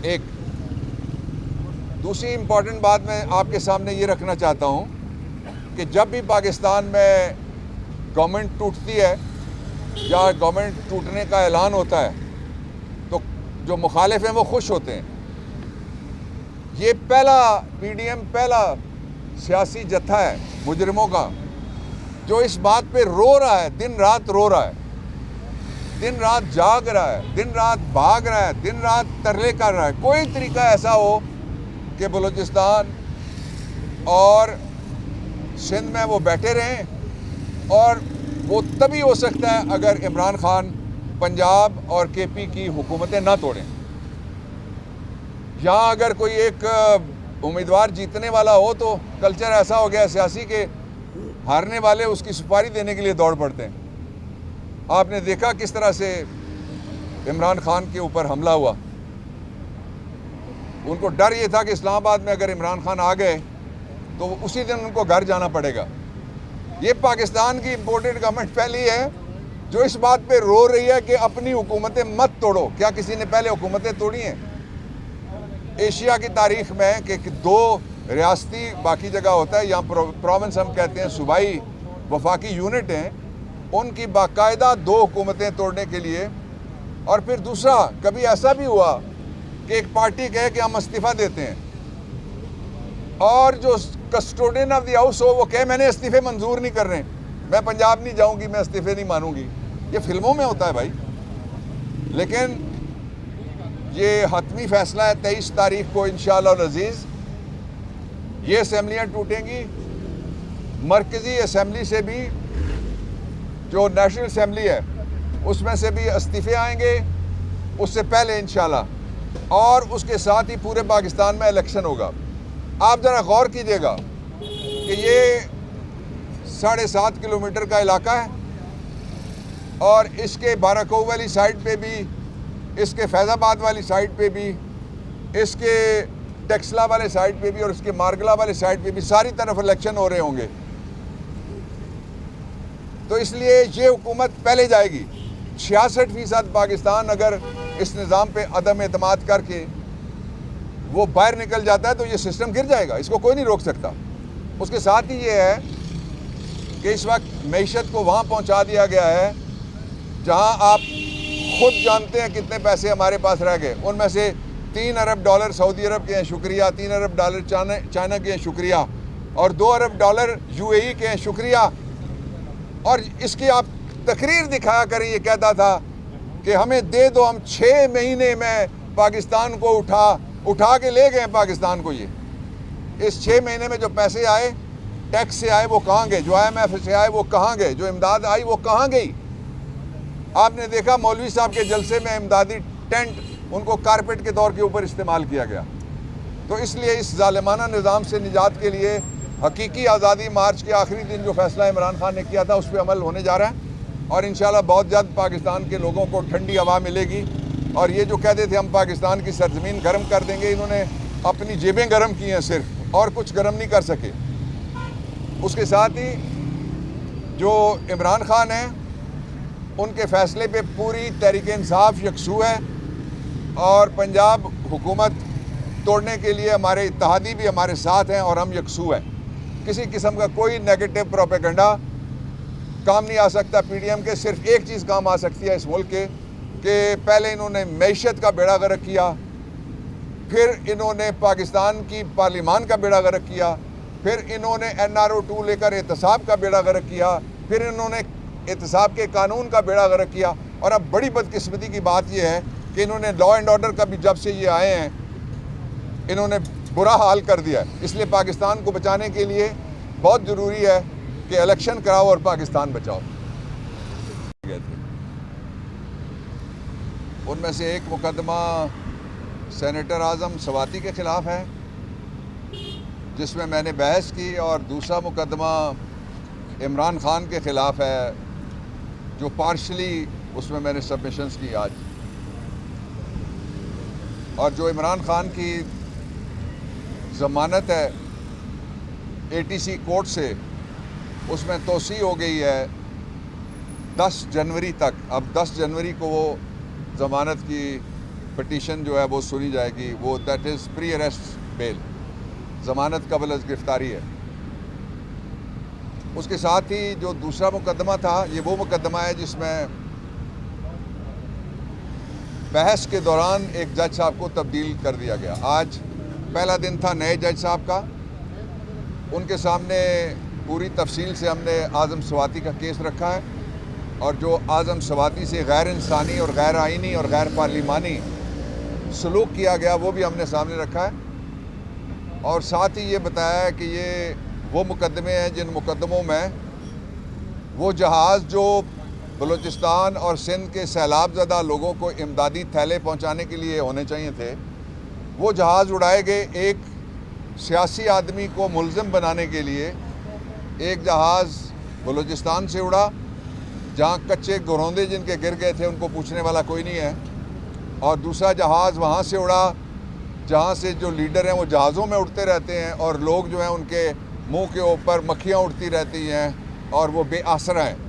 एक दूसरी इम्पॉर्टेंट बात मैं आपके सामने ये रखना चाहता हूँ कि जब भी पाकिस्तान में गवर्नमेंट टूटती है या गवर्नमेंट टूटने का ऐलान होता है तो जो मुखालिफ हैं वो खुश होते हैं। ये पीडीएम पहला सियासी जत्था है मुजरिमों का जो इस बात पे रो रहा है, दिन रात रो रहा है, दिन रात जाग रहा है, दिन रात भाग रहा है, दिन रात तरले कर रहा है। कोई तरीका ऐसा हो कि बलूचिस्तान और सिंध में वो बैठे रहें, और वो तभी हो सकता है अगर इमरान खान पंजाब और केपी की हुकूमतें ना तोड़ें। यहाँ अगर कोई एक उम्मीदवार जीतने वाला हो तो कल्चर ऐसा हो गया सियासी के हारने वाले उसकी सुपारी देने के लिए दौड़ पड़ते हैं। आपने देखा किस तरह से इमरान खान के ऊपर हमला हुआ। उनको डर ये था कि इस्लामाबाद में अगर इमरान खान आ गए तो उसी दिन उनको घर जाना पड़ेगा। ये पाकिस्तान की इम्पोर्टेड गवर्नमेंट पहली है जो इस बात पे रो रही है कि अपनी हुकूमतें मत तोड़ो। क्या किसी ने पहले हुकूमतें तोड़ी हैं एशिया की तारीख में कि दो रियासती बाकी जगह होता है, यहाँ प्रोविंस हम कहते हैं, सूबाई वफाकी यूनिट हैं, उनकी बाकायदा दो हुकूमतें तोड़ने के लिए। और फिर दूसरा, कभी ऐसा भी हुआ कि एक पार्टी कहे कि हम इस्तीफ़ा देते हैं और जो कस्टोडियन ऑफ द हाउस हो वो कहे मैंने इस्तीफ़े मंजूर नहीं कर रहे, मैं पंजाब नहीं जाऊंगी, मैं इस्तीफ़े नहीं मानूंगी। ये फिल्मों में होता है भाई, लेकिन ये हतमी फैसला है 23 तारीख को इंशाअल्लाह अज़ीज़ ये असम्बलियाँ टूटेंगी। मरकज़ी असम्बली से भी, जो नेशनल असम्बली है उसमें से भी इस्तीफ़े आएंगे उससे पहले इंशाअल्लाह, और उसके साथ ही पूरे पाकिस्तान में इलेक्शन होगा। आप ज़रा गौर कीजिएगा कि ये 7.5 किलोमीटर का इलाका है और इसके बाराकोव वाली साइड पे भी, इसके फैज़ाबाद वाली साइड पे भी, इसके टेक्सला वाले साइड पे भी और इसके मारगला वाले साइड पे भी सारी तरफ इलेक्शन हो रहे होंगे। तो इसलिए ये हुकूमत पहले जाएगी। 66% पाकिस्तान अगर इस निज़ाम पे अदम एतमाद करके वो बाहर निकल जाता है तो ये सिस्टम गिर जाएगा, इसको कोई नहीं रोक सकता। उसके साथ ही ये है कि इस वक्त मईशत को वहाँ पहुँचा दिया गया है जहाँ आप खुद जानते हैं कितने पैसे हमारे पास रह गए। उनमें से $3 अरब सऊदी अरब के हैं, शुक्रिया। $3 अरब चाइना के हैं, शुक्रिया। और $2 अरब यूएई के हैं, शुक्रिया। और इसकी आप तकरीर दिखाया करें। ये कहता था कि हमें दे दो, हम 6 महीने में पाकिस्तान को उठा के ले गए पाकिस्तान को। ये इस 6 महीने में जो पैसे आए टैक्स से आए वो कहाँ गए, जो IMF से आए वो कहाँ गए, जो इमदाद आई वो कहाँ गई। आपने देखा मौलवी साहब के जलसे में इमदादी टेंट उनको कारपेट के तौर के ऊपर इस्तेमाल किया गया। तो इसलिए इस जालिमाना निज़ाम से निजात के लिए हकीकी आज़ादी मार्च के आखिरी दिन जो फैसला इमरान खान ने किया था उस पर अमल होने जा रहा है और इंशाल्लाह बहुत जल्द पाकिस्तान के लोगों को ठंडी हवा मिलेगी। और ये जो कहते थे हम पाकिस्तान की सरजमीन गर्म कर देंगे, इन्होंने अपनी जेबें गर्म की हैं सिर्फ, और कुछ गर्म नहीं कर सके। उसके साथ ही जो इमरान खान हैं उनके फ़ैसले पे पूरी तहरीक इंसाफ यकसू है और पंजाब हुकूमत तोड़ने के लिए हमारे इत्तेहादी भी हमारे साथ हैं और हम यकसू हैं। किसी किस्म का कोई नेगेटिव प्रोपेगेंडा काम नहीं आ सकता पीडीएम के। सिर्फ एक चीज़ काम आ सकती है इस मुल्क के कि पहले इन्होंने मईशत का बेड़ा गर्क किया, फिर इन्होंने पाकिस्तान की पार्लिमान का बेड़ा गर्क किया, फिर इन्होंने NRO 2 लेकर एहतसाब का बेड़ा गर्क किया, फिर इन्होंने एहतसाब के कानून का बेड़ा गर्क किया। और अब बड़ी बदकिस्मती की बात यह है कि इन्होंने लॉ एंड ऑर्डर का भी जब से ये आए हैं इन्होंने बुरा हाल कर दिया है। इसलिए पाकिस्तान को बचाने के लिए बहुत ज़रूरी है कि इलेक्शन कराओ और पाकिस्तान बचाओ। उनमें से एक मुकदमा सेनेटर आज़म सवाती के ख़िलाफ़ है जिसमें मैंने बहस की, और दूसरा मुकदमा इमरान खान के ख़िलाफ़ है जो पार्शली उसमें मैंने सबमिशंस की आज। और जो इमरान खान की ज़मानत है ATC कोर्ट से, उसमें तोसी हो गई है 10 जनवरी तक। अब 10 जनवरी को वो ज़मानत की पटिशन जो है वो सुनी जाएगी, वो that is pre arrest bell, ज़मानत कबल अज़ गिरफ्तारी है। उसके साथ ही जो दूसरा मुकदमा था, ये वो मुकदमा है जिसमें बहस के दौरान एक जज साहब को तब्दील कर दिया गया। आज पहला दिन था नए जज साहब का, उनके सामने पूरी तफसील से हमने आज़म स्वाति का केस रखा है और जो आज़म स्वाति से गैर इंसानी और गैर आइनी और गैर पार्लिमानी सलूक किया गया वो भी हमने सामने रखा है। और साथ ही ये बताया है कि ये वो मुकदमे हैं जिन मुकदमों में वो जहाज़ जो बलूचिस्तान और सिंध के सैलाब ज़दा लोगों को इमदादी थैले पहुंचाने के लिए होने चाहिए थे, वो जहाज़ उड़ाए गए एक सियासी आदमी को मुल्ज़िम बनाने के लिए। एक जहाज़ बलूचिस्तान से उड़ा जहाँ कच्चे घरौंदे जिनके गिर गए थे उनको पूछने वाला कोई नहीं है, और दूसरा जहाज़ वहाँ से उड़ा जहाँ से जो लीडर हैं वो जहाज़ों में उड़ते रहते हैं और लोग जो हैं उनके मुंह के ऊपर मक्खियाँ उड़ती रहती हैं और वो बेआसरा हैं।